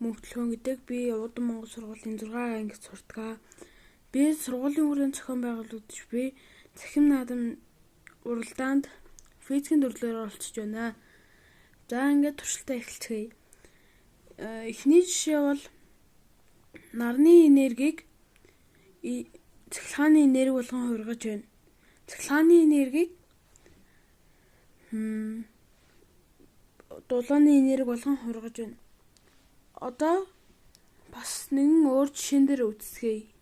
Мөнхтлөөн гэдэг. Би Удам Монгол сургуулийн 6 ангид сурдаг. Би сургуулийн хүрээнд зохион байгуулагдаж буй цахим наадам уралдаанд физикийн төрлөөр оролцож байна. За ингээд туршилтаа эхэлцгээе. Эхний жишээ бол нарны энергийг цахилгааны энерги болгон хувиргаж байна. Цахилгааны энергийг дулааны энерги болгон хувиргаж байна. Одоо бас нэгэн өөр жишээн дээр үздэхье.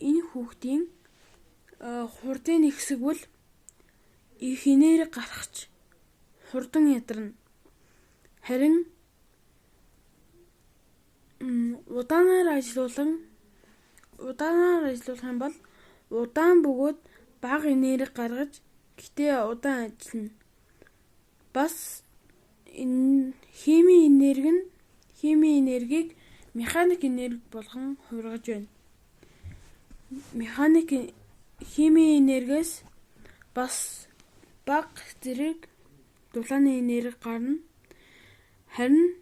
Энэ хүүхдийн хурдын нэг хэсэг бол их энерги гаргаж хурдан ядарна. Харин удаанаар ажиллах юм бол удаан бөгөөд бага энерги гаргаж гэтээ удаан ажиллана. Бас энэ химийн энергийг механик энерги болгон хувиргаж байна. Химийн энергиэс бас бага зэрэг дулааны энерги гарна. Харин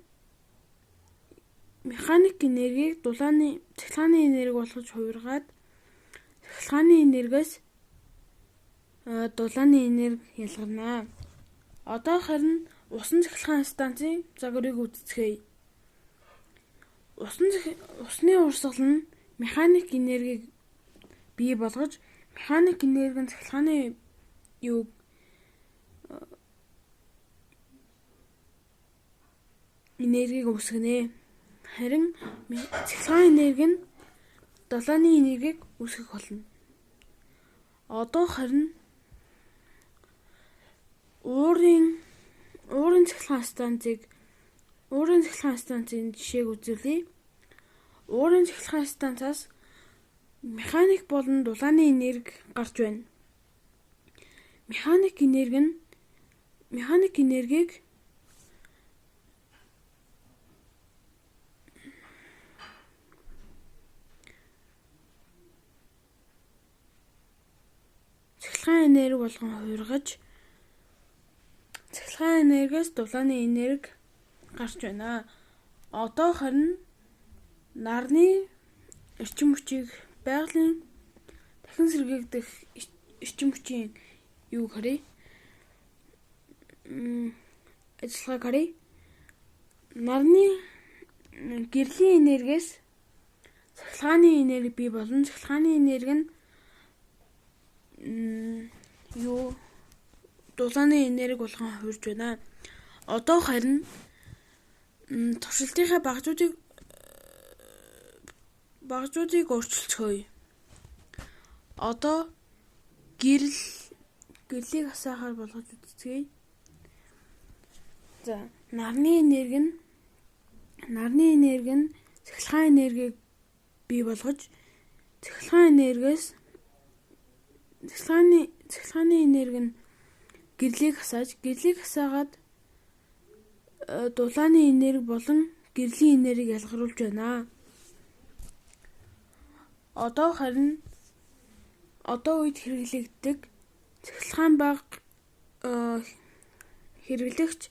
механик энергийг цахилгааны энерги болгож хувиргаад цахилгааны энергиэс дулааны энерги ялгарна. Одоо харин усан цахилгаан станцын загварыг үздэхье. Усны урсгал нь механик энергийг бий болгож механик энерги нь цахилгааны энергийг үүсгэнэ. Харин цахилгаан энерги нь дулааны энергийг үүсгэх болно. Одоо харин уурын цахилгаан станцын жишээг үзүүлье. Уурын цахилгаан станцаас механик болон дулааны энерги гарч байна. Механик энергийг цахилгаан энерги болгон хувиргаж цахилгаан энергиэс дулааны энерги гарч байна. Одоо харин нарны эрчим хүчийг байгалийн дахин сэргээгдэх эрчим хүчийн ажиллагааг харъя. Нарны гэрлийн энергиэс цахилгааны энерги бий болон цахилгааны энерги нь дулааны энерги болгон хувирж байна. Одоо харин туршилтынхаа багжуудыг өөрчилцгөөе. Одоо гэрлийг асаахаар болгож үзье. За нарны энерги нь цахилгаан энергийг бий болгож цахилгааны энерги нь гэрлийг асаагаад дулааны энерги болон гэрлийн энергийг ялгаруулж байна. Одоо харин үед хэрэглэгддэг цахилгаан бага хэрэглэгч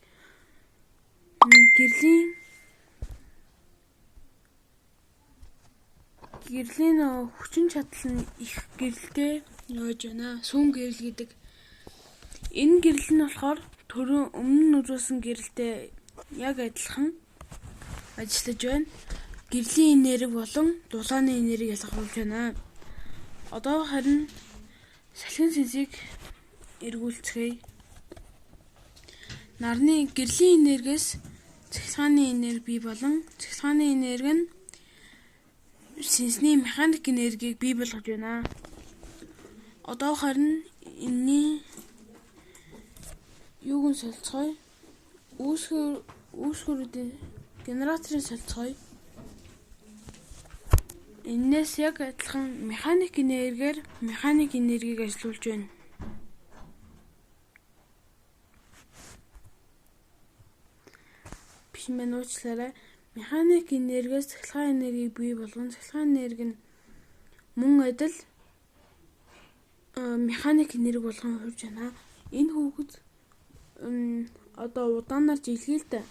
гэрлийн хүчин чадал нь их гэрэлтэй явж байна. Сүүн гэрэл гэдэг. Энэ гэрэл нь болохоор өмнө үзүүлсэн гэрэлтэй яг адилхан ажиллаж байна. Гэрлийн энерги болон дулааны энерги ялгаруулж байна. Одоо харин салхин сэнсийг эргүүлцгээе. Нарны гэрлийн энергиэс цахилгааны энерги бий болон цахилгааны энерги нь сэнсний механик энергийг бий болгож байна. Одоо харин энэний солилцгоё. Үүсгэрүүдийн генераторын солилцгоё. Энээс яг адилхан механик энергийг ажилуулж байна. Уучлаарай. Механик энергиэс цахилгаан энергийг бий болгон цахилгаан энерги нь мөн адил механик энерги болгон хувирж байна. Энэ хүүхэд одоо удаанаар жилгээ л дээ.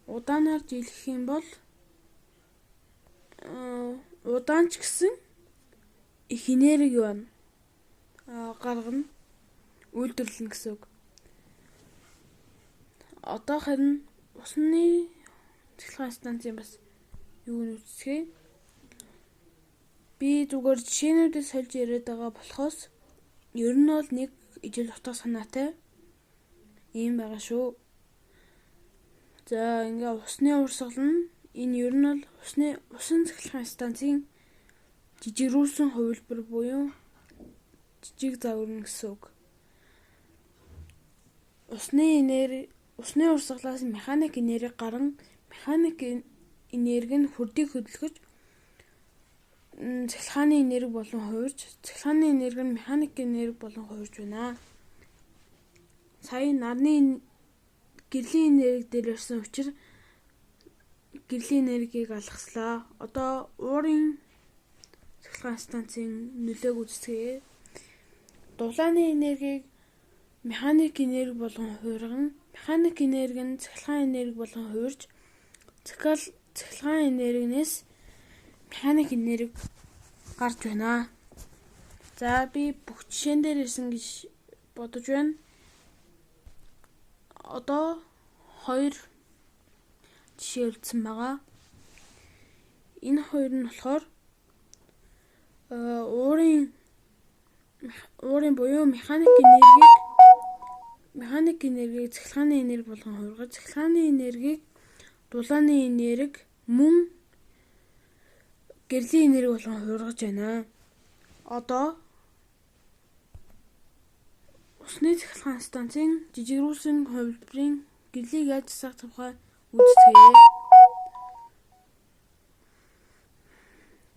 Удаанаар жийлэх юм бол удаан ч гэсэн их энерги байна. Гаргана, үйлдвэрлэнэ гэсэн үг. Одоо харин усны цахилгаан станцын бас юу нь үзэсгээ. Би зүгээр жишээнүүдээс сольж яриад байгаа болохоос ер нь бол нэг ижил утга санаатай юм байгаа шүү. За ингээ усны урсгал нь энэ ер нь бол усын цахилгаан станцын жижигрүүлсэн хувилбар буюу жижиг загвар гэсэн үг. Усны урсгалаас механик энерги гарan механик энерги нь хүрдийг хөдөлгөж цахилгааны энерги болон хуурж, цахилгааны энерги нь механик энерги болон хуурж байна. Сая нарны гэрлийн энерги дээр ирсэн учраас гэрлийн энергийг алгаслаа. Одоо уурын цахилгаан станцын нөлөөг үздэгэ. Дулааны энергийг механик энерги болон хуурган, механик энерги нь цахилгаан энерги болон хуурж, цахилгаан энергинээс механик энерги гарч байна. За би бүх жишээн дээр ирсэн гэж бодож байна. Одоо 2 жишээ үлдсэн байгаа. Энэ хоёр нь болохоор уурын буюу механик энергийг цахилгааны энерги болгон хуургаж, цахилгааны энергийг дулааны энерги мөн гэрлийн энерги болгон хуургаж байна. Одоо усны цахилгаан станцын жижигрүүлсэн хувилбарын гэрлийг яаж засах тухай үздэгэ.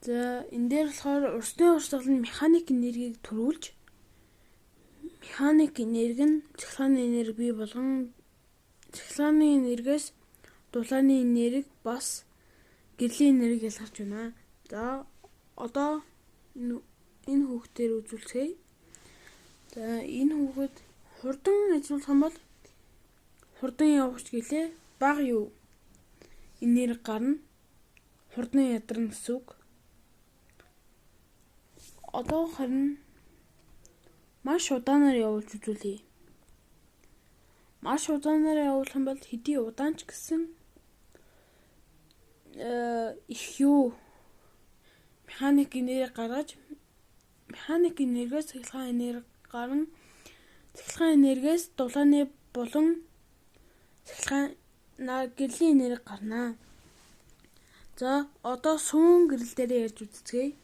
За энэ дээр болохоор усны урсгал нь механик энергийг төрүүлж, механик энерги нь цахилгааны энерги бий болгон цахилгааны энергиэс дулааны энерги бас гэрлийн энерги ялгарч байна. За одоо энэ хүүхдээр үзүүлцгээе. За энэ хүүхэд хурдан ажиллах юм бол хурдан явах гэлээ бага юу энерги гарна, хурдан ядарна гэсэн үг. Одоо харин маш удаанаар явуулж үзүүлье. Маш удаанаар явуулах юм бол хэдий удаан ч гэсэн их юу механик энерги гаргаж, механик энергиэс цахилгаан энерги гарна, цахилгаан энергиэс дулааны болон цахилгаан гэрлийн энерги гарна. За одоо сүүн гэрэл дээр ярьж үздэгэ.